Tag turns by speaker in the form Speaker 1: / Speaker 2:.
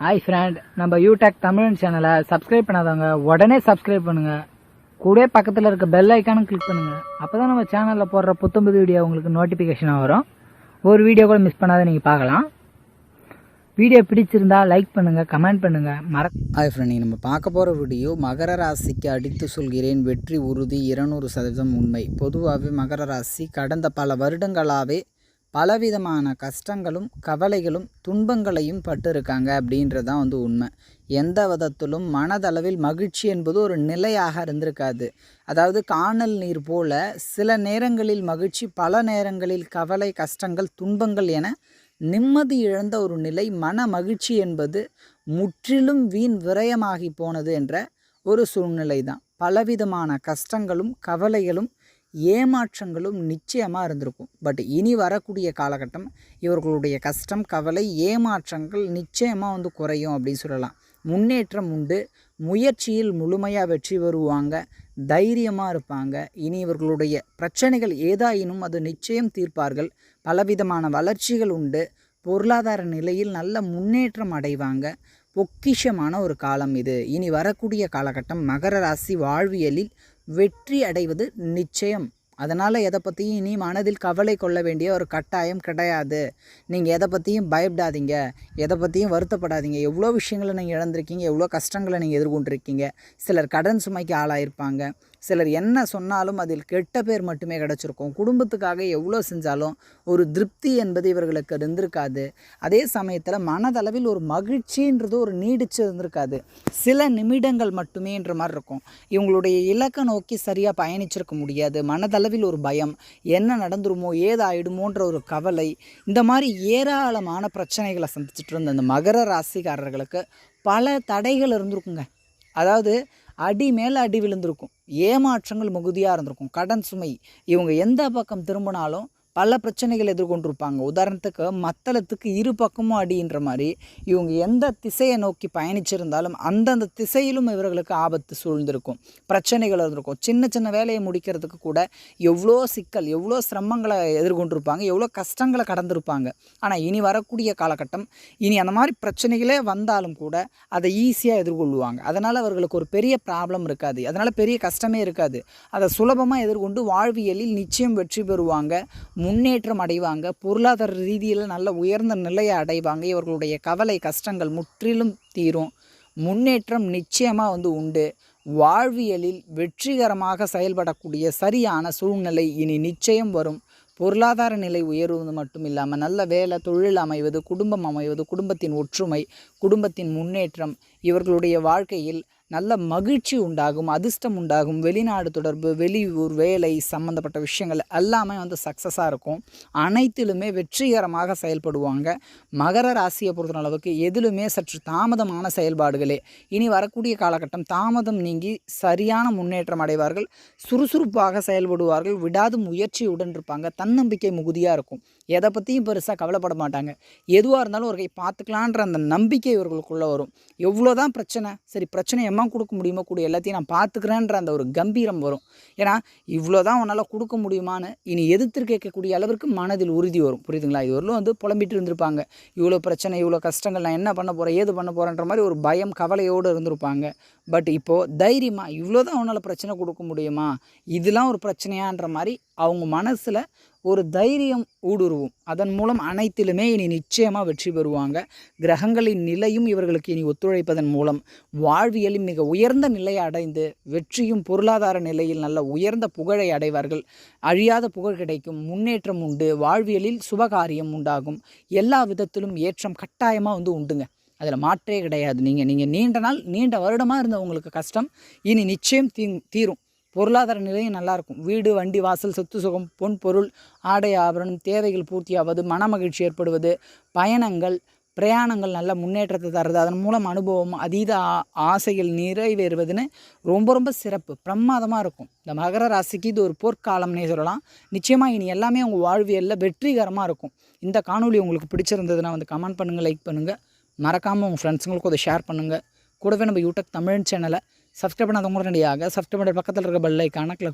Speaker 1: Hi friend, நம்ம யூடெக் தமிழ் சேனலை subscribe பண்ணாதவங்க உடனே சப்ஸ்கிரைப் பண்ணுங்க. கூட பக்கத்தில் இருக்க பெல் ஐக்கானும் கிளிக் பண்ணுங்க. அப்பதான் நம்ம சேனலில் போடுற புத்தம்புது வீடியோ உங்களுக்கு நோட்டிஃபிகேஷனாக வரும். ஒரு வீடியோ கூட மிஸ் பண்ணாத நீங்கள் பார்க்கலாம். வீடியோ பிடிச்சிருந்தா லைக் பண்ணுங்க, கமெண்ட் பண்ணுங்க.
Speaker 2: ஹாய் ஃப்ரெண்ட், நம்ம பார்க்க போகிற வீடியோ மகர ராசிக்கு அடித்து சொல்கிறேன், வெற்றி உறுதி 200% உண்மை. பொதுவாகவே மகர ராசி கடந்த பல வருடங்களாகவே பலவிதமான கஷ்டங்களும் கவலைகளும் துன்பங்களையும் பட்டிருக்காங்க அப்படின்றது தான் உண்மை. எந்த விதத்திலும் மனதளவில் மகிழ்ச்சி என்பது ஒரு நிலையாக இருந்திருக்காது. அதாவது காணல் நீர் போல சில நேரங்களில் மகிழ்ச்சி, பல நேரங்களில் கவலை, கஷ்டங்கள், துன்பங்கள் என நிம்மதி இழந்த ஒரு நிலை. மன மகிழ்ச்சி என்பது முற்றிலும் வீண் விரயமாகி போனது என்ற ஒரு சூழ்நிலை தான். பலவிதமான கஷ்டங்களும் கவலைகளும் ஏமாற்றங்களும் நிச்சயமாக இருந்திருக்கும். பட் இனி வரக்கூடிய காலகட்டம் இவர்களுடைய கஷ்டம், கவலை, ஏமாற்றங்கள் நிச்சயமாக குறையும் அப்படின்னு சொல்லலாம். முன்னேற்றம் உண்டு. முயற்சியில் முழுமையாக வெற்றி வருவாங்க. தைரியமாக இருப்பாங்க. இனி இவர்களுடைய பிரச்சனைகள் ஏதாயினும் அது நிச்சயம் தீர்ப்பார்கள். பலவிதமான வளர்ச்சிகள் உண்டு. பொருளாதார நிலையில் நல்ல முன்னேற்றம் அடைவாங்க. பொக்கிஷமான ஒரு காலம் இது. இனி வரக்கூடிய காலகட்டம் மகர ராசி வாழ்வியலில் வெற்றி அடைவது நிச்சயம். அதனால் எதை பற்றியும் இனி மனதில் கவலை கொள்ள வேண்டிய ஒரு கட்டாயம் கிடையாது. நீங்கள் எதை பற்றியும் பயப்படாதீங்க, எதை பற்றியும் வருத்தப்படாதீங்க. எவ்வளோ விஷயங்களை நீங்கள் இழந்திருக்கீங்க, எவ்வளோ கஷ்டங்களை நீங்கள் எதிர்கொண்டிருக்கீங்க. சிலர் கடன் சுமைக்கு ஆளாயிருப்பாங்க. சிலர் என்ன சொன்னாலும் அதில் கெட்ட பேர் மட்டுமே கிடச்சிருக்கும். குடும்பத்துக்காக எவ்வளோ செஞ்சாலும் ஒரு திருப்தி என்பது இவர்களுக்கு இருந்திருக்காது. அதே சமயத்தில் மனதளவில் ஒரு மகிழ்ச்சின்றது ஒரு நீடிச்சு இருந்திருக்காது. சில நிமிடங்கள் மட்டுமேன்ற மாதிரி இருக்கும். இவங்களுடைய இலக்கை நோக்கி சரியாக பயணிச்சிருக்க முடியாது. மனதளவில் ஒரு பயம், என்ன நடந்துருமோ ஏதாயிடுமோன்ற ஒரு கவலை, இந்த மாதிரி ஏராளமான பிரச்சனைகளை சந்திச்சுட்டு இருந்த அந்த மகர ராசிக்காரர்களுக்கு பல தடைகள் இருந்திருக்குங்க. அதாவது அடி மேலே அடி விழுந்திருக்கும். ஏமாற்றங்கள் மிகுதியாக இருந்திருக்கும். கடன் சுமை, இவங்க எந்த பக்கம் திரும்பினாலும் பல பிரச்சனைகள் எதிர்கொண்டிருப்பாங்க. உதாரணத்துக்கு மத்தளத்துக்கு இரு பக்கமும் அடின்ற மாதிரி இவங்க எந்த திசையை நோக்கி பயணிச்சிருந்தாலும் அந்தந்த திசையிலும் இவர்களுக்கு ஆபத்து சூழ்ந்திருக்கும். பிரச்சனைகள் இருந்திருக்கும். சின்ன சின்ன வேலையை முடிக்கிறதுக்கு கூட எவ்வளோ சிக்கல், எவ்வளோ சிரமங்களை எதிர்கொண்டிருப்பாங்க, எவ்வளோ கஷ்டங்களை கடந்திருப்பாங்க. ஆனால் இனி வரக்கூடிய காலகட்டம் இனி அந்த மாதிரி பிரச்சனைகளே வந்தாலும் கூட அதை ஈஸியாக எதிர்கொள்ளுவாங்க. அதனால் அவர்களுக்கு ஒரு பெரிய ப்ராப்ளம் இருக்காது. அதனால் பெரிய கஷ்டமே இருக்காது. அதை சுலபமாக எதிர்கொண்டு வாழ்வியலில் நிச்சயம் வெற்றி பெறுவாங்க. முன்னேற்றம் அடைவாங்க. பொருளாதார ரீதியில் நல்ல உயர்ந்த நிலையை அடைவாங்க. இவர்களுடைய கவலை கஷ்டங்கள் முற்றிலும் தீரும். முன்னேற்றம் நிச்சயமாக உண்டு. வாழ்வியலில் வெற்றிகரமாக செயல்படக்கூடிய சரியான சூழ்நிலை இனி நிச்சயம் வரும். பொருளாதார நிலை உயர்வது மட்டும் இல்லாமல் நல்ல வேலை, தொழில் அமைவது, குடும்பம் அமைவது, குடும்பத்தின் ஒற்றுமை, குடும்பத்தின் முன்னேற்றம், இவர்களுடைய வாழ்க்கையில் நல்ல மகிழ்ச்சி உண்டாகும், அதிர்ஷ்டம் உண்டாகும். வெளிநாடு தொடர்பு, வெளியூர் வேலை சம்மந்தப்பட்ட விஷயங்கள் எல்லாமே சக்ஸஸாக இருக்கும். அனைத்திலுமே வெற்றிகரமாக செயல்படுவாங்க. மகர ராசியை பொறுத்தளவுக்கு எதிலுமே சற்று தாமதமான செயல்பாடுகளே. இனி வரக்கூடிய காலகட்டம் தாமதம் நீங்கி சரியான முன்னேற்றம் அடைவார்கள். சுறுசுறுப்பாக செயல்படுவார்கள். விடாது முயற்சியுடன் இருப்பாங்க. தன்னம்பிக்கை மிகுதியாக இருக்கும். எதை பற்றியும் பெருசாக கவலைப்பட மாட்டாங்க. எதுவாக இருந்தாலும் ஒரு கை பார்த்துக்கலான்ற அந்த நம்பிக்கை இவர்களுக்குள்ளே வரும். எவ்வளோதான் பிரச்சனை, சரி பிரச்சனை கொடுக்க முடியுமோ கூட, எல்லாத்தையும் நான் பார்த்துக்கிறேன்ற அந்த ஒரு கம்பீரம் வரும். ஏன்னா இவ்வளோதான் உன்னால் கொடுக்க முடியுமான்னு இனி எதிர்த்து கேட்கக்கூடிய அளவிற்கு மனதில் உறுதி வரும். புரியுதுங்களா? இது வரலும் புலம்பிட்டு இருந்திருப்பாங்க. இவ்வளோ பிரச்சனை, இவ்வளோ கஷ்டங்கள், நான் என்ன பண்ண போகிறேன், ஏது பண்ண போகிறேன்ற மாதிரி ஒரு பயம், கவலையோடு இருந்திருப்பாங்க. பட் இப்போது தைரியமாக இவ்வளோதான் உன்னால் பிரச்சனை கொடுக்க முடியுமா, இதெல்லாம் ஒரு பிரச்சனையான்ற மாதிரி அவங்க மனசில் ஒரு தைரியம் ஊடுருவும். அதன் மூலம் அனைத்திலுமே இனி நிச்சயமாக வெற்றி பெறுவாங்க. கிரகங்களின் நிலையும் இவர்களுக்கு இனி ஒத்துழைப்பதன் மூலம் வாழ்வியலில் மிக உயர்ந்த நிலையை அடைந்து வெற்றியும் பொருளாதார நிலையில் நல்ல உயர்ந்த புகழை அடைவார்கள். அழியாத புகழ் கிடைக்கும். முன்னேற்றம் உண்டு. வாழ்வியலில் சுபகாரியம் உண்டாகும். எல்லா விதத்திலும் ஏற்றம் கட்டாயமாக உண்டுங்க. அதில் மாற்றே கிடையாது. நீங்கள் நீண்ட நாள், நீண்ட வருடமாக இருந்த உங்களுக்கு கஷ்டம் இனி நிச்சயம் தீரும். பொருளாதார நிலையும் நல்லாயிருக்கும். வீடு, வண்டி, வாசல், சொத்து சுகம், பொன் பொருள், ஆடை ஆபரணம், தேவைகள் பூர்த்தியாவது, மனமகிழ்ச்சி ஏற்படுவது, பயணங்கள், பிரயாணங்கள் நல்ல முன்னேற்றத்தை தருது. அதன் மூலம் அனுபவம், அதீத ஆசைகள் நிறைவேறுவதுன்னு ரொம்ப ரொம்ப சிறப்பு, பிரமாதமாக இருக்கும். இந்த மகர ராசிக்கு இது ஒரு போர்க்காலம்னே சொல்லலாம். நிச்சயமாக இனி எல்லாமே உங்கள் வாழ்வியலில் வெற்றிகரமாக இருக்கும். இந்த காணொலி உங்களுக்கு பிடிச்சிருந்ததுன்னா கமெண்ட் பண்ணுங்கள், லைக் பண்ணுங்கள். மறக்காமல் உங்கள் ஃப்ரெண்ட்ஸுங்களுக்கும் அதை ஷேர் பண்ணுங்கள். கூடவே நம்ம யூடியூப் தமிழ் சேனலை சப்ஸ்கிரைப் பண்ணாதவங்க ரெடியாக சப்ஸ்கிரைப் பண்ணுற பக்கத்தில் இருக்க பெல் ஐக்கானை கிளிக்